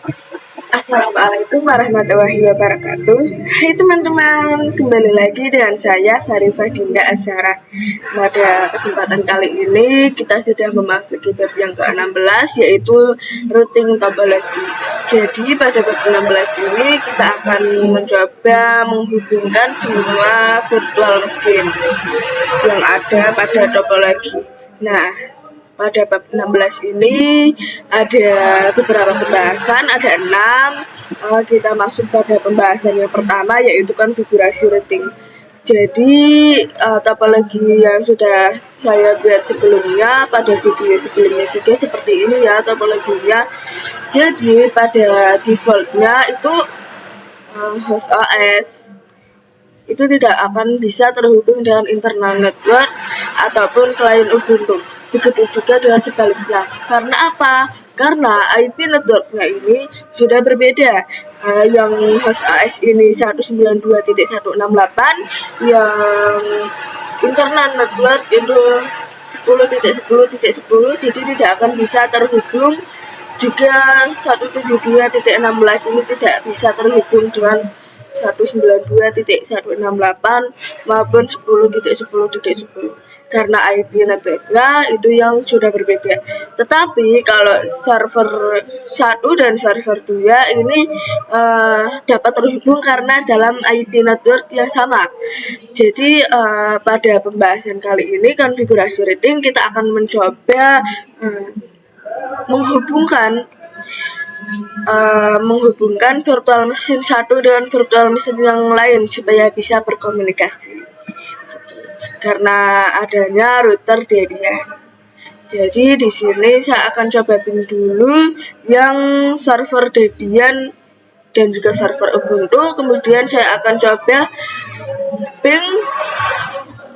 Assalamualaikum warahmatullahi wabarakatuh. Hai teman-teman, kembali lagi dengan saya Sarifah Dinda Asyara. Pada kesempatan kali ini kita sudah memasuki bab yang ke-16, yaitu routing topologi. Jadi pada bab 16 ini kita akan mencoba menghubungkan semua virtual mesin yang ada pada topologi. Nah, pada bab 16 ini ada beberapa pembahasan, ada 6. Kita masuk pada pembahasan yang pertama, yaitu konfigurasi routing. Jadi topologi yang sudah saya buat sebelumnya pada video sebelumnya juga seperti ini ya topologinya. Jadi pada defaultnya itu host OS itu tidak akan bisa terhubung dengan internal network ataupun klien Ubuntu. Begitu juga dengan sebaliknya. Karena apa? Karena IP networknya ini sudah berbeda. Yang host OS ini 192.168, yang internal network itu 10.10.10, jadi tidak akan bisa terhubung. Juga 172.16 ini tidak bisa terhubung dengan 192.168 maupun 10.10.10 karena IP networknya itu yang sudah berbeda. Tetapi kalau server 1 dan server 2 ini dapat terhubung karena dalam IP network yang sama. Jadi pada pembahasan kali ini konfigurasi routing kita akan mencoba menghubungkan virtual mesin satu dengan virtual mesin yang lain supaya bisa berkomunikasi karena adanya router Debian. Jadi di sini saya akan coba ping dulu yang server Debian dan juga server Ubuntu, kemudian saya akan coba ping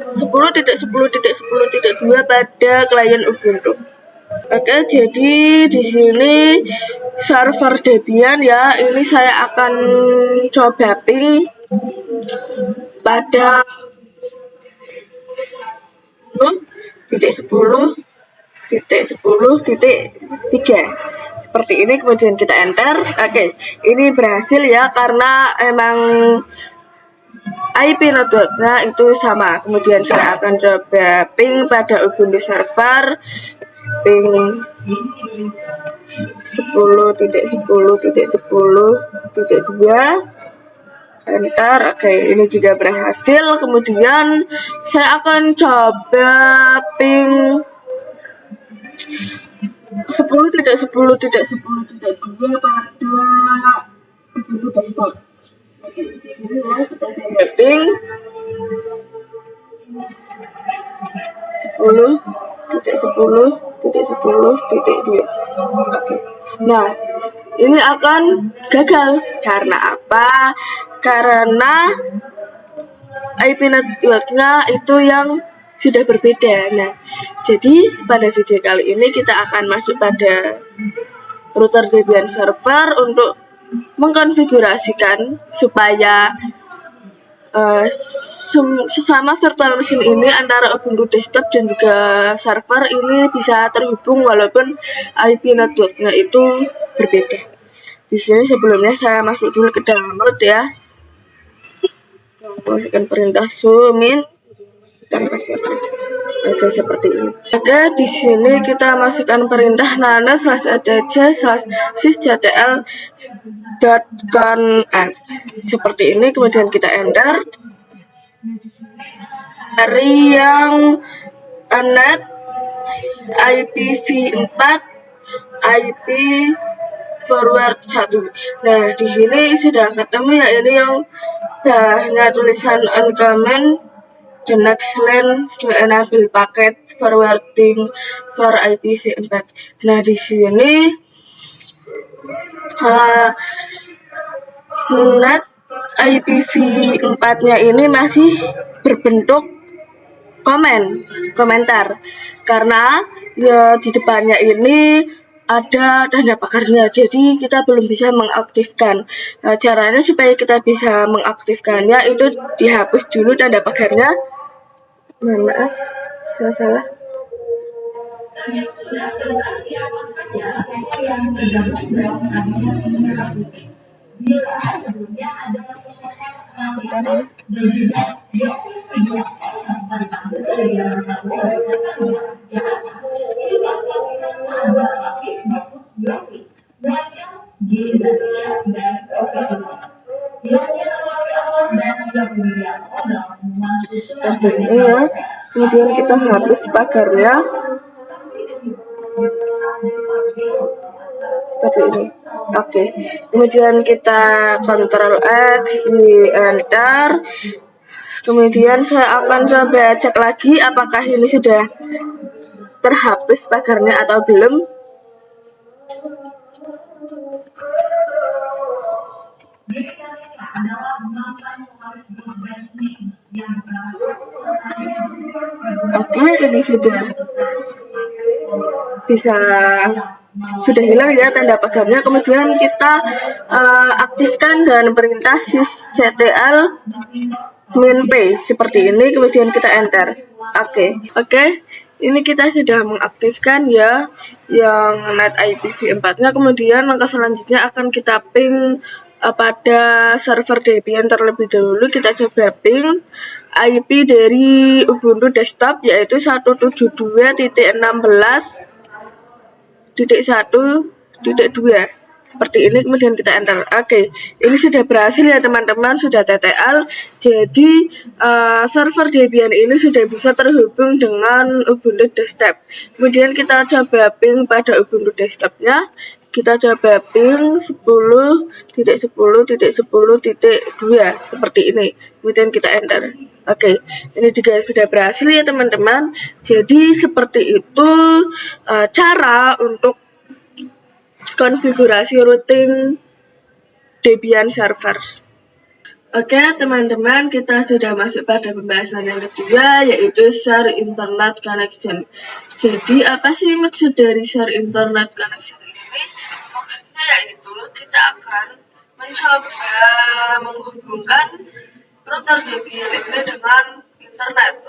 10.10.10.2 pada klien Ubuntu. Oke, jadi di sini server Debian ya, ini saya akan coba ping pada 10.10.10.3 seperti ini, kemudian kita enter. Oke, ini berhasil ya karena emang IP networknya itu sama. Kemudian saya akan coba ping pada Ubuntu server ping 10.10.10.2 enter. Oke, ini juga berhasil. Kemudian saya akan coba ping 10.10.10.2 pada Ubuntu desktop. Oke, di sini ya kita coba ping 10.10.10.2. Oke. Nah, ini akan gagal karena apa? Karena IP networknya itu yang sudah berbeda. Nah, jadi pada video kali ini kita akan masuk pada router Debian server untuk mengkonfigurasikan supaya sesama virtual mesin ini antara Ubuntu desktop dan juga server ini bisa terhubung walaupun IP networknya itu berbeda. Di sini sebelumnya saya masuk dulu ke dalam root ya. Masukkan perintah zoom in dan password. Oke, seperti ini. Oke, di sini kita masukkan perintah nano/adj/sysctl.conf seperti ini, kemudian kita enter. Dari yang net IPv4 IP forward 1. Nah, di sini sudah ketemu ya, ini yang hanya tulisan uncomment the next line to enable packet forwarding for IPv4. Nah, di sini net IPv4-nya ini masih berbentuk komentar karena ya di depannya ini ada tanda pagarnya, jadi kita belum bisa mengaktifkan. Nah, caranya supaya kita bisa mengaktifkannya itu dihapus dulu tanda pagarnya. Mohon maaf, saya salah. Seperti ini ya. Kemudian kita hapus pagarnya seperti ini. Oke, kemudian kita Ctrl X di enter. Kemudian saya akan coba cek lagi apakah ini sudah terhapus pagarnya atau belum. Oke, ini sudah hilang ya tanda pagarnya. Kemudian kita aktifkan dengan perintah sysctl -p seperti ini, kemudian kita enter. Oke, ini kita sudah mengaktifkan ya yang NAT IPv4 nya. Kemudian langkah selanjutnya akan kita ping pada server Debian terlebih dahulu. Kita coba ping IP dari Ubuntu desktop yaitu 172.16.1.2 seperti ini, kemudian kita enter. Oke, ini sudah berhasil ya teman-teman, sudah TTL. Jadi server Debian ini sudah bisa terhubung dengan Ubuntu desktop. Kemudian kita coba ping pada Ubuntu desktopnya. Kita coba ping 10.10.10.2 seperti ini, kemudian kita enter. Oke, ini juga sudah berhasil ya teman-teman. Jadi seperti itu cara untuk konfigurasi routing Debian server. Oke teman-teman, kita sudah masuk pada pembahasan yang kedua, yaitu share internet connection. Jadi apa sih maksud dari share internet connection ini? Maksudnya yaitu kita akan mencoba menghubungkan router Debian ini dengan internet,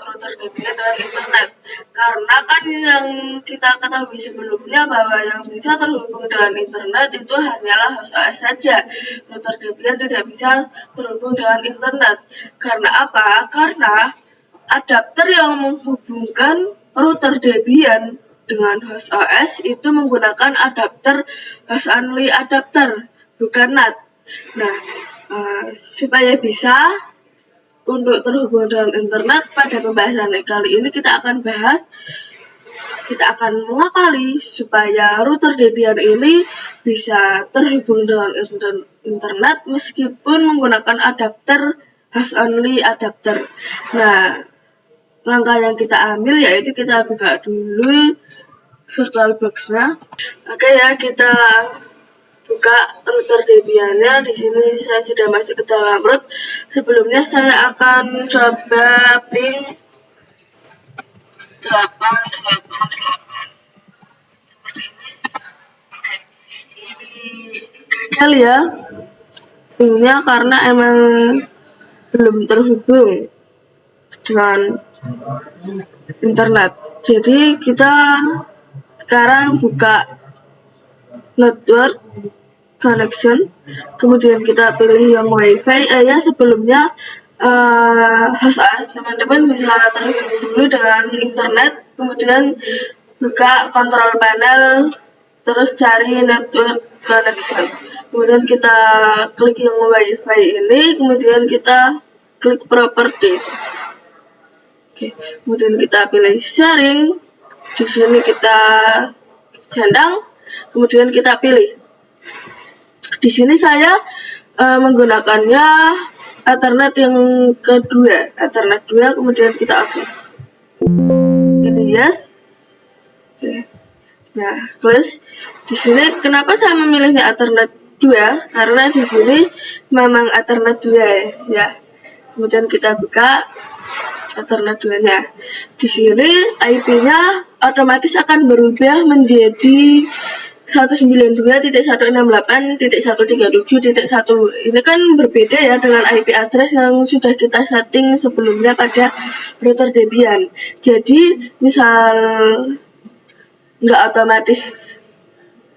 karena kan yang kita ketahui sebelumnya bahwa yang bisa terhubung dengan internet itu hanyalah host OS saja. Router Debian tidak bisa terhubung dengan internet. Karena apa? Karena adapter yang menghubungkan router Debian dengan host OS itu menggunakan adapter host only adapter, bukan NAT. Nah, supaya bisa untuk terhubung dengan internet, pada pembahasan kali ini kita akan mengakali supaya router Debian ini bisa terhubung dengan internet meskipun menggunakan adapter host only adapter. Nah, langkah yang kita ambil yaitu kita buka dulu virtual box-nya. Oke ya, kita buka router Debian-nya. Di sini saya sudah masuk ke dalam root. Sebelumnya saya akan coba ping 888 seperti ini. Oke, ini gagal ya pingnya karena emang belum terhubung dengan internet. Jadi kita sekarang buka network connection, kemudian kita pilih yang wifi. Ya sebelumnya host OS teman-teman bisa terhubung dulu dengan internet, kemudian buka control panel, terus cari network connection, kemudian kita klik yang wifi ini, kemudian kita klik properties. Oke, kemudian kita pilih sharing. Di sini kita centang, kemudian kita pilih. Di sini saya menggunakannya Ethernet yang kedua, Ethernet 2, kemudian kita oke. Ini yes. Oke. Nah, terus di sini kenapa saya memilihnya Ethernet 2? Karena di sini memang Ethernet 2 ya. Kemudian kita buka Ethernet 2-nya. Di sini IP-nya otomatis akan berubah menjadi 192.168.137.1. Ini kan berbeda ya dengan IP address yang sudah kita setting sebelumnya pada router Debian. Jadi misal nggak otomatis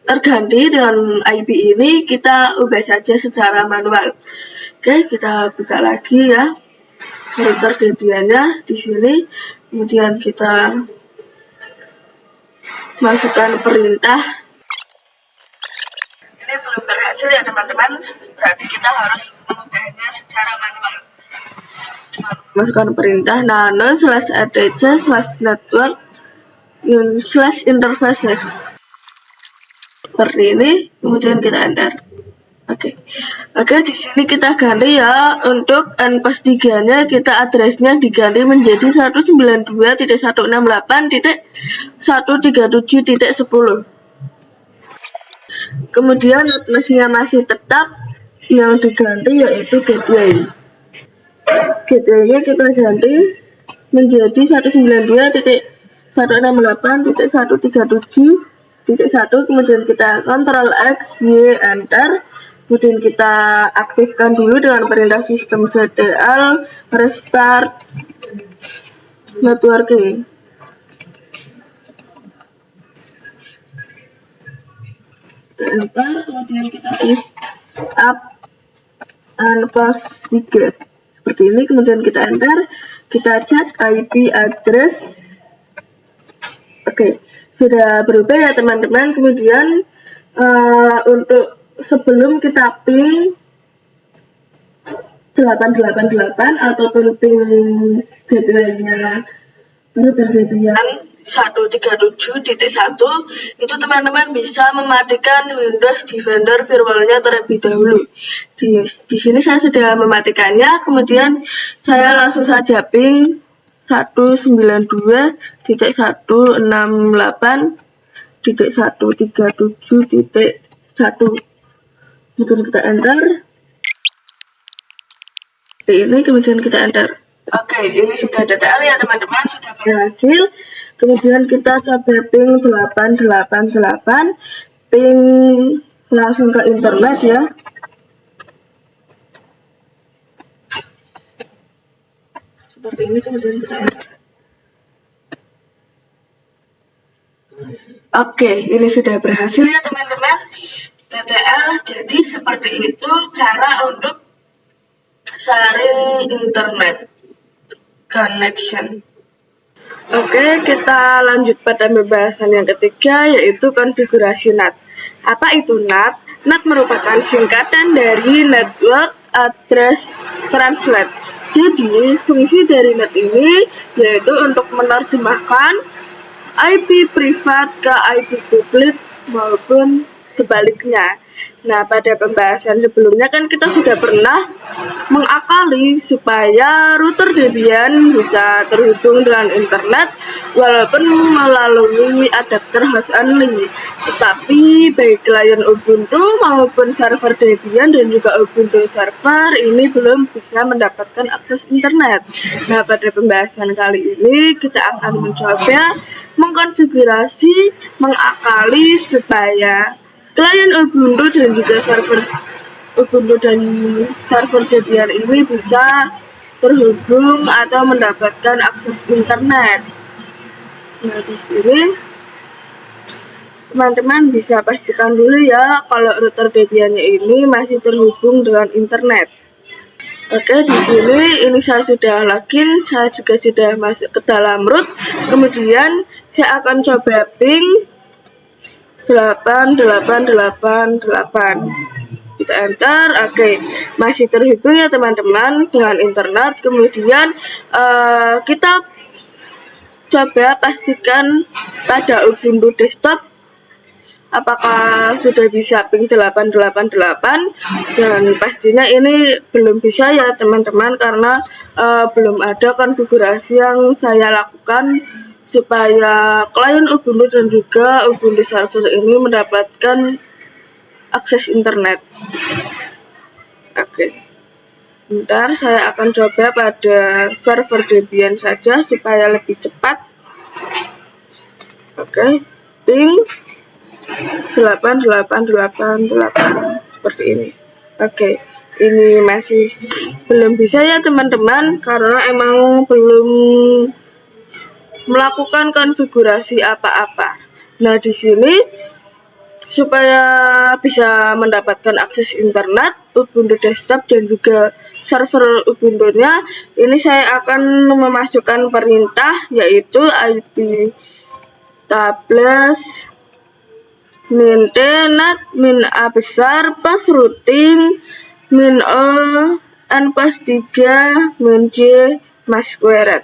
terganti dengan IP ini, kita ubah saja secara manual. Oke, kita buka lagi ya router Debian-nya di sini, kemudian kita masukkan perintah. Ini belum berhasil ya teman-teman, berarti kita harus mengubahnya secara manual. Masukkan perintah nano/adc/network/interfaces seperti ini, kemudian kita enter. Oke, di sini kita ganti ya. Untuk NPOS 3-nya kita addressnya diganti menjadi 192.168.137.10. Kemudian networknya masih tetap, yang diganti yaitu gateway. Gateway-nya kita ganti menjadi 192.168.137.1, kemudian kita Ctrl X, Y, enter. Kemudian kita aktifkan dulu dengan perintah sistem ctl restart networking. Enter, kemudian kita up NPOS 3 seperti ini, kemudian kita enter, kita cek IP address. Oke, sudah berubah ya teman-teman. Kemudian untuk sebelum kita ping 888 ataupun ping gateway-nya router Debian 137.1, itu teman-teman bisa mematikan Windows Defender firewall-nya terlebih dahulu. Di sini saya sudah mematikannya, kemudian saya langsung saja ping 192.168.137.1, kemudian kita enter. Ini kemudian kita enter. Oke, ini sudah DTL ya teman-teman, sudah berhasil. Kemudian kita coba ping 888, ping langsung ke internet ya. Seperti ini, kemudian kita enter. Oke, ini sudah berhasil ya teman-teman, TTL. Jadi seperti itu cara untuk sharing internet connection. Oke, kita lanjut pada pembahasan yang ketiga, yaitu konfigurasi NAT. Apa itu NAT? NAT merupakan singkatan dari Network Address Translate. Jadi, fungsi dari NAT ini yaitu untuk menerjemahkan IP privat ke IP publik maupun sebaliknya. Nah, pada pembahasan sebelumnya kan kita sudah pernah mengakali supaya router Debian bisa terhubung dengan internet walaupun melalui adapter host only. Tetapi baik klien Ubuntu maupun server Debian dan juga Ubuntu server ini belum bisa mendapatkan akses internet. Nah, pada pembahasan kali ini kita akan mencoba mengkonfigurasi, mengakali supaya klien Ubuntu dan juga server Ubuntu dan server Debian ini bisa terhubung atau mendapatkan akses internet. Nah, di sini teman-teman bisa pastikan dulu ya kalau router Debian-nya ini masih terhubung dengan internet. Oke, di sini ini saya sudah login, saya juga sudah masuk ke dalam root. Kemudian saya akan coba ping 8888, kita enter. Oke, masih terhubung ya teman-teman dengan internet. Kemudian kita coba pastikan pada Ubuntu desktop apakah sudah bisa ping 888, dan pastinya ini belum bisa ya teman-teman, karena belum ada konfigurasi yang saya lakukan supaya klien Ubuntu dan juga Ubuntu server ini mendapatkan akses internet. Oke, bentar, saya akan coba pada server Debian saja supaya lebih cepat. Oke, ping 8888 seperti ini. Oke, ini masih belum bisa ya teman-teman, karena emang belum melakukan konfigurasi apa-apa. Nah, di sini supaya bisa mendapatkan akses internet Ubuntu desktop dan juga server Ubuntu-nya, ini saya akan memasukkan perintah yaitu ip tablet maintenance min a besar pas routing min o n pas 3 min j mas squared.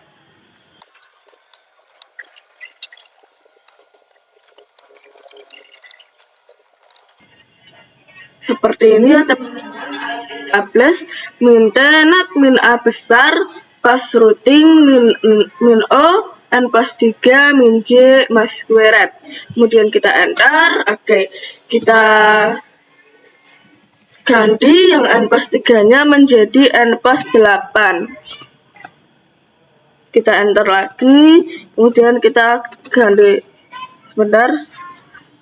Seperti ini ya teman-teman. Tablet maintenance min a besar pas routing min o n pas 3 min j mas squared. Kemudian kita enter. Oke, kita ganti yang n pas 3-nya menjadi n pas 8. Kita enter lagi, kemudian kita ganti sebentar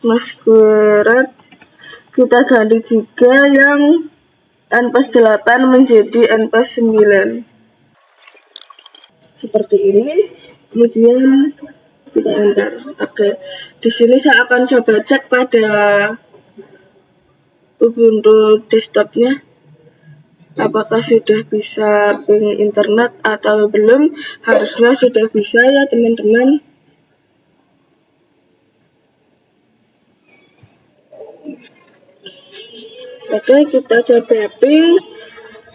mas squared, kita ganti juga yang n pas 8 menjadi n pas 9 seperti ini. Kemudian kita enter. Oke, di sini saya akan coba cek pada Ubuntu desktopnya apakah sudah bisa ping internet atau belum. Harusnya sudah bisa ya teman-teman. Oke, kita coba ping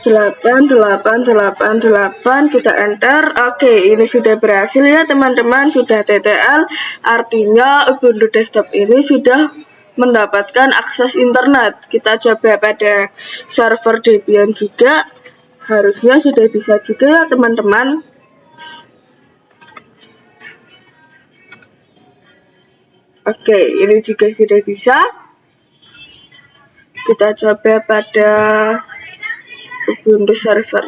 8888, kita enter. Oke, ini sudah berhasil ya teman-teman, sudah TTL, artinya Ubuntu desktop ini sudah mendapatkan akses internet. Kita coba pada server Debian juga, harusnya sudah bisa juga ya teman-teman. Oke, ini juga sudah bisa. Kita coba pada Ubuntu server.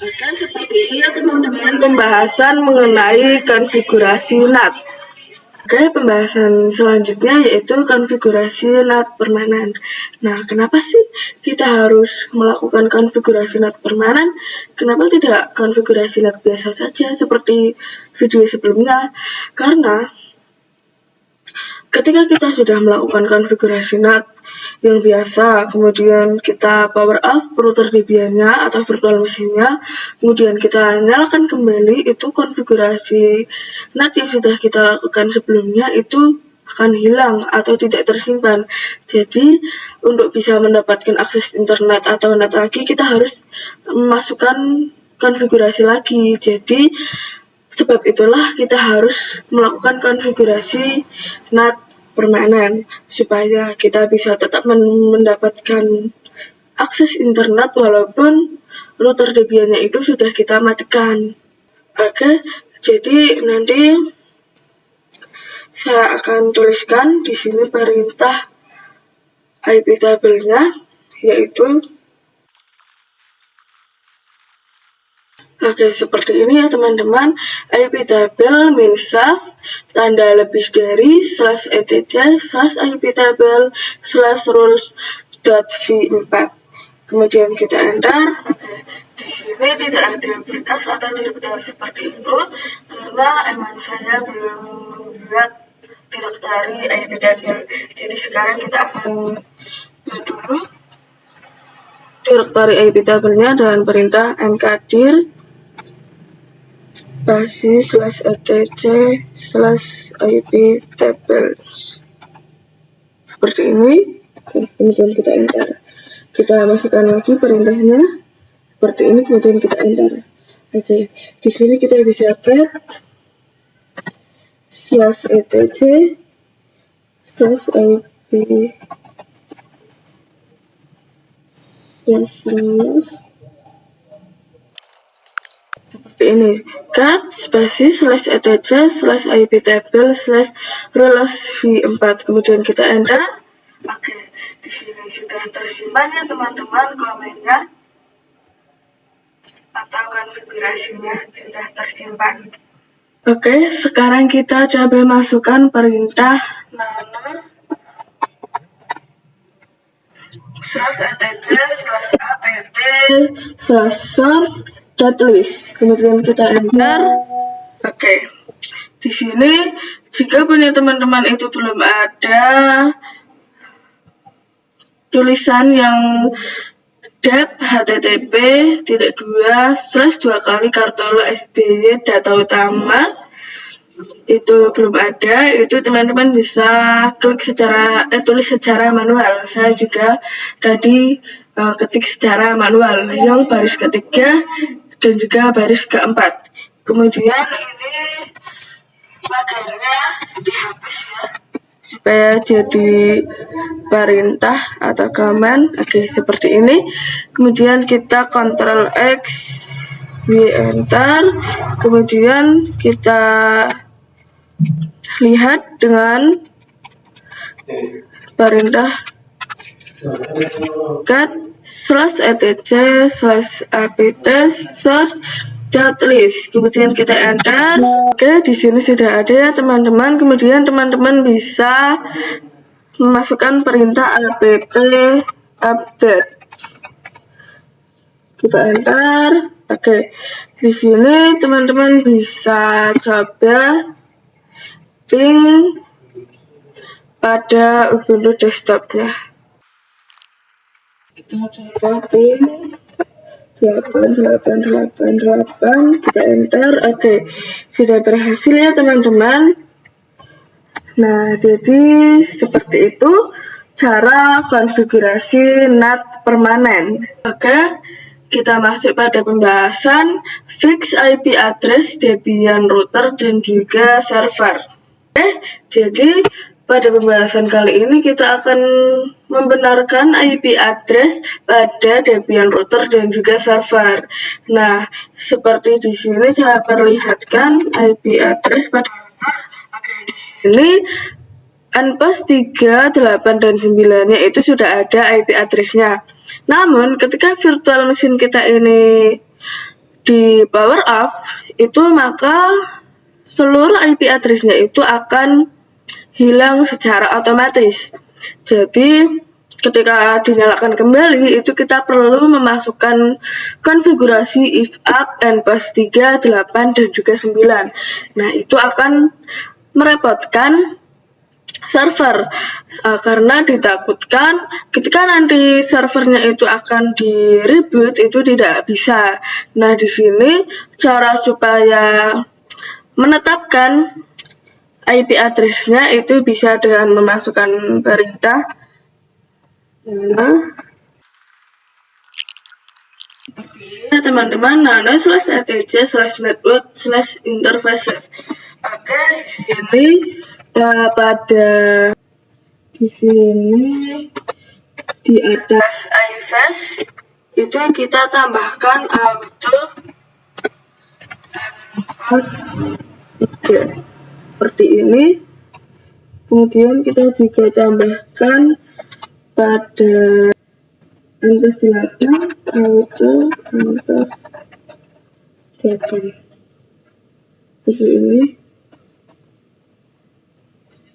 Oke, seperti ini ya teman-teman pembahasan mengenai konfigurasi NAT. Oke, pembahasan selanjutnya yaitu konfigurasi NAT permanen. Nah, kenapa sih kita harus melakukan konfigurasi NAT permanen? Kenapa tidak konfigurasi NAT biasa saja seperti video sebelumnya? Karena ketika kita sudah melakukan konfigurasi NAT yang biasa, kemudian kita power off router Debian-nya atau virtual mesinnya, kemudian kita nyalakan kembali, itu konfigurasi NAT yang sudah kita lakukan sebelumnya itu akan hilang atau tidak tersimpan. Jadi untuk bisa mendapatkan akses internet atau NAT lagi, kita harus memasukkan konfigurasi lagi. Jadi sebab itulah kita harus melakukan konfigurasi NAT permanen supaya kita bisa tetap mendapatkan akses internet walaupun router Debian-nya itu sudah kita matikan. Oke, jadi nanti saya akan tuliskan di sini perintah IP tabelnya yaitu. Oke, seperti ini ya teman-teman. IP tabel minsaf tanda lebih dari /etc/ip tabel /rules.v4. Kemudian kita enter. Oke, di sini tidak ada berkas atau direktory seperti itu karena emang saya belum membuat direktory IP tabel. Jadi sekarang kita akan buat dulu direktory IP tabelnya dengan perintah mkdir spasi /etc/ip tabel seperti ini. Kemudian kita enter, kita masukkan lagi perintahnya seperti ini, kemudian kita enter. Oke, di sini kita bisa get /etc/ip seperti ini, cat spasi /etc/ip tabel /rules_v4, kemudian kita enter. Oke, di sini sudah tersimpan ya teman-teman komennya atau konfigurasinya sudah tersimpan. Oke, sekarang kita coba masukkan perintah nano /etc/apt/sort .list, kemudian kita enter. Oke. Di sini jika punya teman-teman itu belum ada tulisan yang dep http://2 data utama itu belum ada, itu teman-teman bisa klik tulis secara manual. Saya juga tadi ketik secara manual yang baris ketiga dan juga baris keempat. Kemudian ini pagarnya dihapus ya, supaya jadi perintah atau command. Oke, seperti ini. Kemudian kita Ctrl X, Y enter. Kemudian kita lihat dengan perintah cat /etc/apt/list. Kemudian kita enter. Oke, di sini sudah ada ya teman-teman. Kemudian teman-teman bisa memasukkan perintah apt update. Kita enter. Oke, di sini teman-teman bisa coba ping pada Ubuntu desktopnya. Kita coba ping 8888, kita enter. Oke, sudah berhasil ya teman-teman. Nah, jadi seperti itu cara konfigurasi NAT permanen. Oke, kita masuk pada pembahasan fix IP address, Debian router dan juga server. Oke, jadi pada pembahasan kali ini kita akan membenarkan IP address pada Debian router dan juga server. Nah, seperti di sini saya perlihatkan IP address pada router. Oke, di sini NPOS 3, 8, dan 9-nya itu sudah ada IP address-nya. Namun, ketika virtual machine kita ini di power off, itu maka seluruh IP address-nya itu akan hilang secara otomatis. Jadi ketika dinyalakan kembali itu kita perlu memasukkan konfigurasi if up NPOS 3, 8 dan juga 9. Nah, itu akan merepotkan server karena ditakutkan ketika nanti servernya itu akan di reboot itu tidak bisa. Nah, di sini cara supaya menetapkan IP address-nya itu bisa dengan memasukkan perintah teman-teman nano/etc/network/interfaces. Oke, di sini di atas iFace itu kita tambahkan auto seperti ini. Kemudian kita juga tambahkan pada NPOS 8 auto NPOS 8 seperti ini.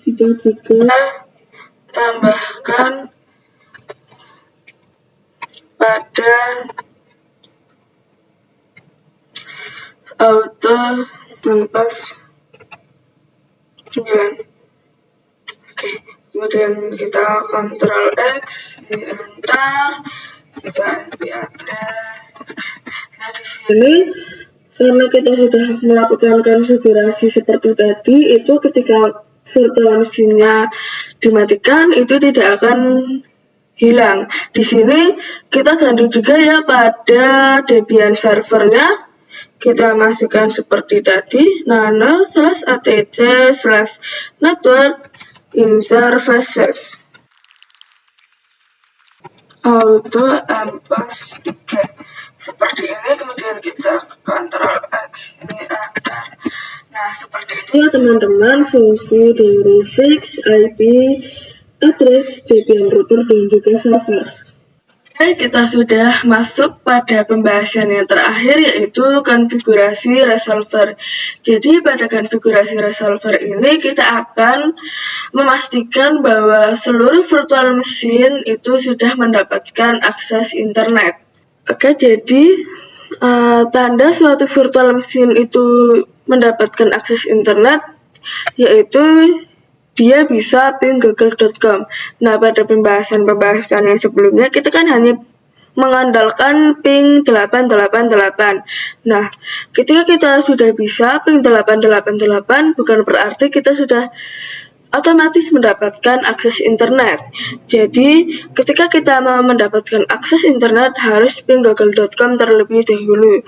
Kita juga tambahkan pada auto NPOS 9. Oke, kemudian kita Ctrl X, di enter, kita IP address. Nah, di sini karena kita sudah melakukan konfigurasi seperti tadi, itu ketika virtual machine-nya dimatikan itu tidak akan hilang. Di sini kita ganti juga ya pada Debian servernya. Kita masukkan seperti tadi nano/atc/network interfaces auto NPOS 3 seperti ini. Kemudian kita Ctrl X, ini ada. Nah, seperti itu ya teman-teman fungsi dari fix IP address Debian router dan juga server. Oke, kita sudah masuk pada pembahasan yang terakhir, yaitu konfigurasi resolver. Jadi pada konfigurasi resolver ini kita akan memastikan bahwa seluruh virtual machine itu sudah mendapatkan akses internet. Oke, jadi tanda suatu virtual machine itu mendapatkan akses internet, yaitu dia bisa ping google.com. Nah, pada pembahasan yang sebelumnya kita kan hanya mengandalkan ping 888. Nah, ketika kita sudah bisa ping 888, bukan berarti kita sudah otomatis mendapatkan akses internet. Jadi, ketika kita mau mendapatkan akses internet harus ping google.com terlebih dahulu.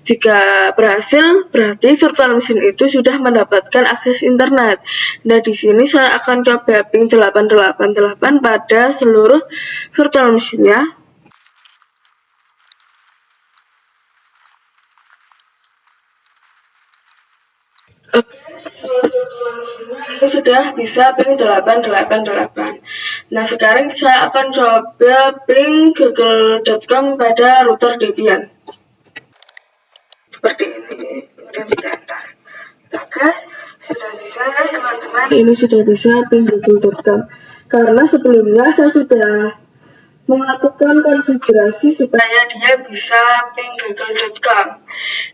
Jika berhasil, berarti virtual machine itu sudah mendapatkan akses internet. Nah, di sini saya akan coba ping 888 pada seluruh virtual machine-nya. Oke, ini sudah bisa ping 888. Nah, sekarang saya akan coba ping google.com pada router Debian. Seperti ini, kemudian kita enter. Oke, sudah bisa teman-teman. Ini sudah bisa ping google.com. Karena sebelumnya saya sudah melakukan konfigurasi supaya dia bisa ping google.com.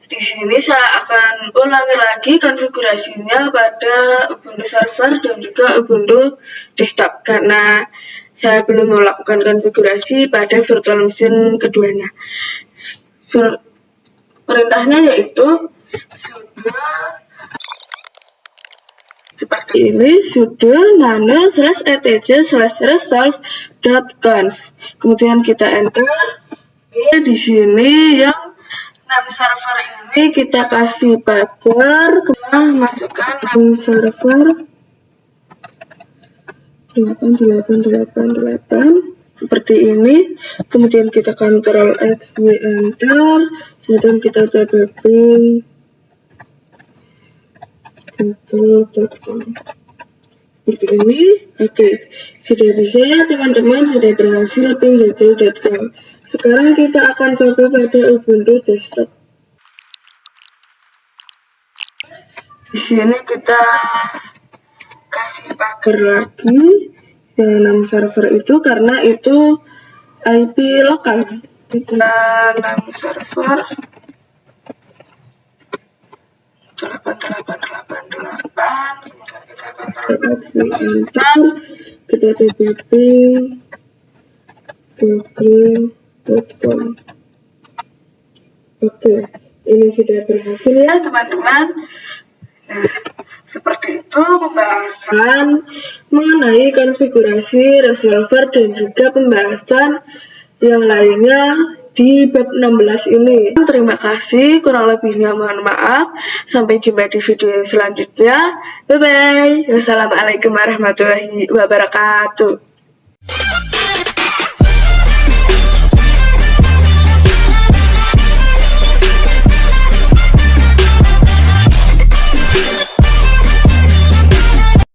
Di sini saya akan ulangi lagi konfigurasinya pada Ubuntu server dan juga Ubuntu desktop karena saya belum melakukan konfigurasi pada virtual machine keduanya. Perintahnya yaitu seperti ini, sudo nano /etc/resolve.conf. Kemudian kita enter. Di sini yang name server ini kita kasih pagar, kemudian masukkan name server 8888 seperti ini. Kemudian kita Ctrl X Y enter. Kemudian kita coba ping google.com seperti ini. Oke, sudah bisa ya teman-teman, sudah berhasil ping google.com. Sekarang kita akan coba pada Ubuntu desktop. Di sini kita kasih pagar lagi nama server itu karena itu IP lokal. Kita nama server 8888, kemudian kita enter, kita coba ping google.com. Oke, ini sudah berhasil ya teman-teman. Nah, seperti itu pembahasan mengenai konfigurasi resolver dan juga pembahasan yang lainnya di bab 16 ini. Terima kasih, kurang lebihnya mohon maaf. Sampai jumpa di video selanjutnya. Bye bye. Wassalamualaikum warahmatullahi wabarakatuh.